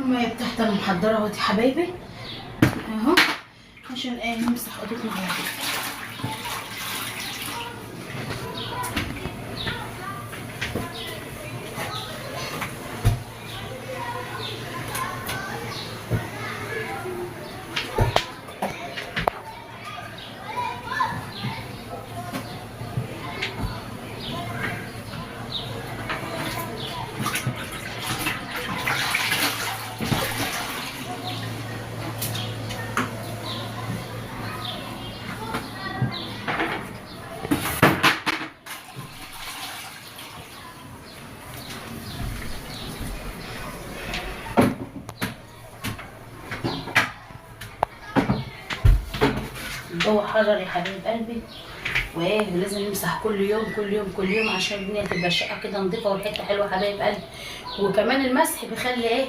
الميه بتاعتي انا محضره اهوت يا حبايبي اهو، عشان ايه نمسح اوضتنا على طول. الجو حرر يا حبيب قلبي، وايه لازم نمسح كل يوم كل يوم كل يوم عشان الدنيا تبقى الشقه كده نضيفه والحته حلوه يا حبايب قلبي. وكمان المسح بيخلي ايه